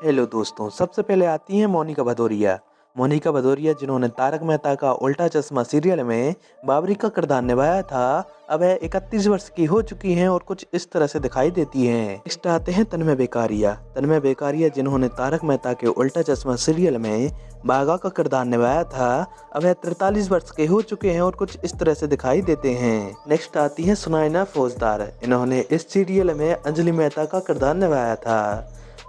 Hello दोस्तों, सबसे पहले आती हैं मोनिका भदौरिया। मोनिका भदौरिया जिन्होंने तारक मेहता का उल्टा चश्मा सीरियल में बाबरी का किरदार निभाया था, अब वह 31 वर्ष की हो चुकी हैं और कुछ इस तरह से दिखाई देती हैं। नेक्स्ट आते हैं तन्मय बेकारिया। तन्मय बेकारिया जिन्होंने तारक मेहता के उल्टा चश्मा सीरियल में बाघा का किरदार निभाया था, अब वह 43 वर्ष के हो चुके हैं और कुछ इस तरह से दिखाई देते हैं। नेक्स्ट आती है सुनैना फौजदार। इन्होंने इस सीरियल में अंजलि मेहता का किरदार निभाया था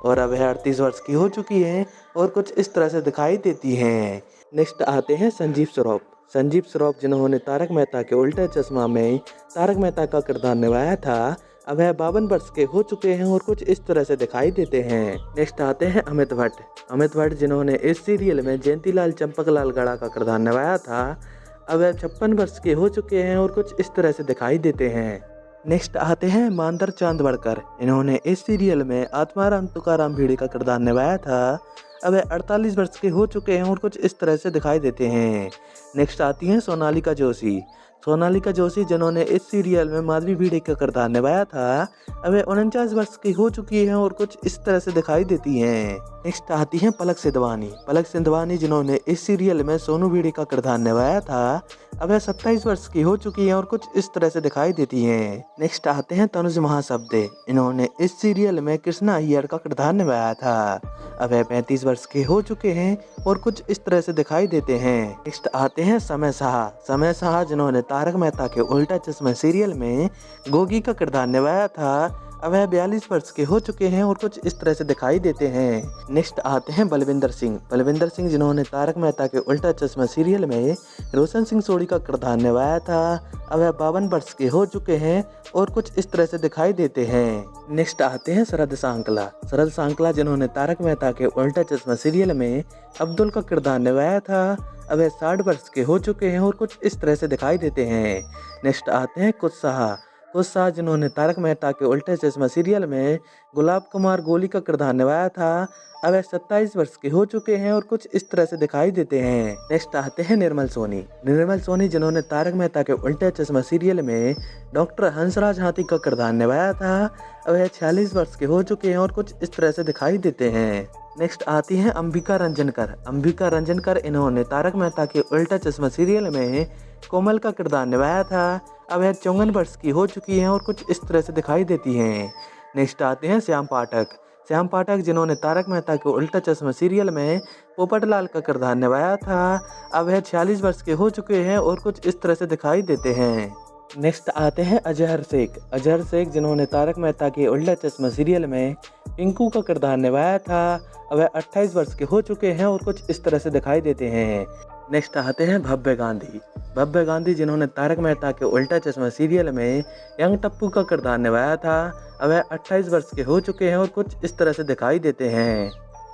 और अब वह 38 वर्ष की हो चुकी हैं और कुछ इस तरह से दिखाई देती हैं। नेक्स्ट आते हैं संजीव श्रॉफ। संजीव श्रॉफ जिन्होंने तारक मेहता के उल्टा चश्मा में तारक मेहता का किरदार निभाया था, अब वह 52 वर्ष के हो चुके हैं और कुछ इस तरह से दिखाई देते हैं। नेक्स्ट आते हैं अमित भट्ट। अमित भट्ट जिन्होंने इस सीरियल में जयंतीलाल चंपकलाल गड़ा का किरदार निभाया था, अब वह 56 वर्ष के हो चुके हैं और कुछ इस तरह से दिखाई देते हैं। नेक्स्ट आते हैं मानधर चांदवड़कर। इन्होंने इस सीरियल में आत्माराम तुकाराम भिड़े का किरदार निभाया था, अब वह 48 वर्ष के हो चुके हैं और कुछ इस तरह से दिखाई देते हैं। नेक्स्ट आती हैं सोनालिका जोशी। सोनालिका जोशी जिन्होंने इस सीरियल में माधवी भिड़े का किरदार निभाया था, अब वह 49 वर्ष की हो चुकी हैं और कुछ इस तरह से दिखाई देती हैं। नेक्स्ट आती हैं पलक सिंधवानी। पलक सिंधवानी जिन्होंने इस सीरियल में सोनू भिड़े का किरदार निभाया था, अब वह 27 वर्ष की हो चुकी हैं और कुछ इस तरह से दिखाई देती हैं। नेक्स्ट आते हैं तनुज महाशब्दे। इन्होंने इस सीरियल में कृष्णा अय्यर का किरदार निभाया था, अब वह 35 वर्ष के हो चुके हैं और कुछ इस तरह से दिखाई देते हैं। नेक्स्ट आते हैं समय साहा। समय साहा जिन्होंने तारक मेहता के उल्टा चश्मा सीरियल में गोगी का किरदार निभाया था, अब वह 42 वर्ष के हो चुके हैं और कुछ इस तरह से दिखाई देते हैं। नेक्स्ट आते हैं बलविंदर सिंह। बलविंदर सिंह जिन्होंने तारक मेहता के उल्टा चश्मा सीरियल में रोशन सिंह सोढ़ी का किरदार निभाया था, अब वह 52 वर्ष के हो चुके हैं और कुछ इस तरह से दिखाई देते हैं। नेक्स्ट आते हैं शरद सांकला। शरद सांकला जिन्होंने तारक मेहता के उल्टा चश्मा सीरियल में अब्दुल का किरदार निभाया था, अब वह 60 वर्ष के हो चुके हैं और कुछ इस तरह से दिखाई देते हैं। नेक्स्ट आते हैं कुछ साहा। कुछ साहा जिन्होंने तारक मेहता के उल्टे चश्मा सीरियल में गुलाब कुमार गोली का किरदार निभाया था, अब वह 27 वर्ष के हो चुके हैं और कुछ इस तरह से दिखाई देते हैं। नेक्स्ट आते हैं निर्मल सोनी। निर्मल सोनी जिन्होंने तारक मेहता के उल्टे चश्मा सीरियल में डॉक्टर हंसराज हाथी का किरदार निभाया था, अब वह 46 वर्ष के हो चुके हैं और कुछ इस तरह से दिखाई देते हैं। नेक्स्ट आती हैं अंबिका रंजनकर। अंबिका रंजनकर इन्होंने तारक मेहता के उल्टा चश्मा सीरियल में कोमल का किरदार निभाया था, अब वह 54 वर्ष की हो चुकी हैं और कुछ इस तरह से दिखाई देती हैं। नेक्स्ट आते हैं श्याम पाठक। श्याम पाठक जिन्होंने तारक मेहता के उल्टा चश्मा सीरियल में पोपटलाल का किरदार निभाया था, अब वह 46 वर्ष के हो चुके हैं और कुछ इस तरह से दिखाई देते हैं। नेक्स्ट आते हैं अजहर शेख। अजहर शेख जिन्होंने तारक मेहता के उल्टा चश्मा सीरियल में पिंकू का किरदार निभाया था, अब वह 28 वर्ष के हो चुके हैं और कुछ इस तरह से दिखाई देते हैं। नेक्स्ट आते हैं भव्य गांधी। भव्य गांधी जिन्होंने तारक मेहता के उल्टा चश्मा सीरियल में यंग टप्पू का किरदार निभाया था, अब वह 28 वर्ष के हो चुके हैं और कुछ इस तरह से दिखाई देते हैं।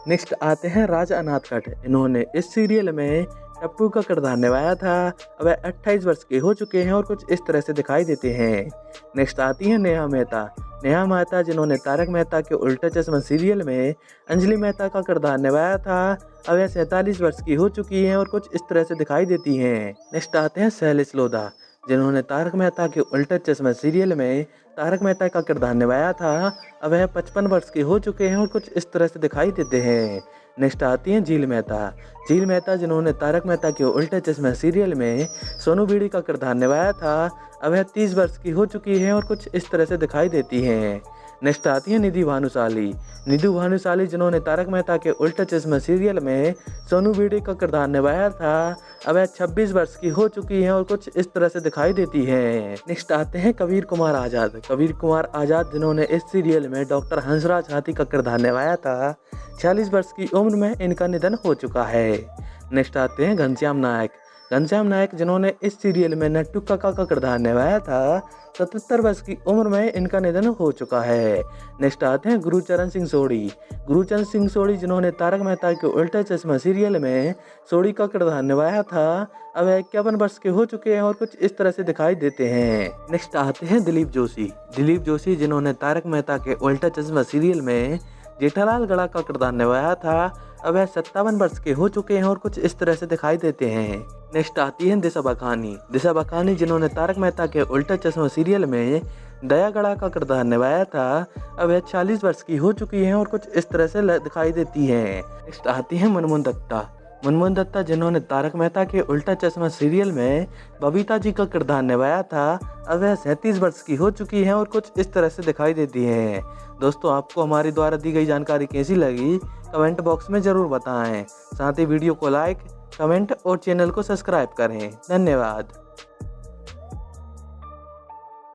नेक्स्ट आते हैं राजा अनाथकट। इन्होंने इस सीरियल में टप्पू का किरदार निभाया था, अब वह 28 वर्ष के हो चुके हैं और कुछ इस तरह से दिखाई देते हैं। नेक्स्ट आती है नेहा मेहता। नेहा मेहता जिन्होंने तारक मेहता के उल्टा चश्मा सीरियल में अंजलि मेहता का किरदार निभाया था, अब वह 47 वर्ष की हो चुकी हैं और कुछ इस तरह से दिखाई देती हैं। नेक्स्ट आते हैं शैलेश लोधा जिन्होंने तारक मेहता के उल्टा चश्मा सीरियल में तारक मेहता का किरदार निभाया था, अब वह 55 वर्ष के हो चुके हैं और कुछ इस तरह से दिखाई देते हैं। नेक्स्ट आती हैं झील मेहता। झील मेहता जिन्होंने तारक मेहता के उल्टा चश्मा सीरियल में सोनू भिड़ी का किरदार निभाया था, अब वह 30 वर्ष की हो चुकी हैं और कुछ इस तरह से दिखाई देती हैं। नेक्स्ट आती है निधि भानुशाली। निधि भानुशाली जिन्होंने तारक मेहता के उल्टा चश्मा सीरियल में सोनू भिड़ी का किरदार निभाया था, अब वह 26 वर्ष की हो चुकी हैं और कुछ इस तरह से दिखाई देती हैं। नेक्स्ट आते हैं कबीर कुमार आज़ाद। कबीर कुमार आज़ाद जिन्होंने इस सीरियल में डॉक्टर हंसराज हाथी का किरदार निभाया था, 46 वर्ष की उम्र में इनका निधन हो चुका है। नेक्स्ट आते हैं घनश्याम नायक। घनश्याम नायक जिन्होंने इस सीरियल में नट्टू काका का किरदार निभाया था, 77 वर्ष की उम्र में इनका निधन हो चुका है। नेक्स्ट आते हैं गुरुचरण सिंह सोढ़ी। गुरुचरण सिंह सोढ़ी जिन्होंने तारक मेहता के उल्टा चश्मा सीरियल में सोढ़ी का किरदार निभाया था, अब 51 वर्ष के हो चुके हैं और कुछ इस तरह से दिखाई देते हैं। नेक्स्ट आते हैं दिलीप जोशी। दिलीप जोशी जिन्होंने तारक मेहता के उल्टा चश्मा सीरियल में जेठालाल गड़ा का किरदार निभाया था, अब वह 57 वर्ष के हो चुके हैं और कुछ इस तरह से दिखाई देते हैं। नेक्स्ट आती है दिशा बखानी। दिशा बखानी जिन्होंने तारक मेहता के उल्टा चश्मा सीरियल में दया गड़ा का किरदार निभाया था। अब वह 40 वर्ष की हो चुकी हैं और कुछ इस तरह से दिखाई देती हैं। नेक्स्ट आती हैं मुनमुन दत्ता। मुनमुन दत्ता जिन्होंने तारक मेहता के उल्टा चश्मा सीरियल में बबीता जी का किरदार निभाया था, अब वह 37 वर्ष की हो चुकी हैं और कुछ इस तरह से दिखाई देती हैं। दोस्तों, आपको हमारी द्वारा दी गई जानकारी कैसी लगी कमेंट बॉक्स में ज़रूर बताएं। साथ ही वीडियो को लाइक, कमेंट और चैनल को सब्सक्राइब करें। धन्यवाद।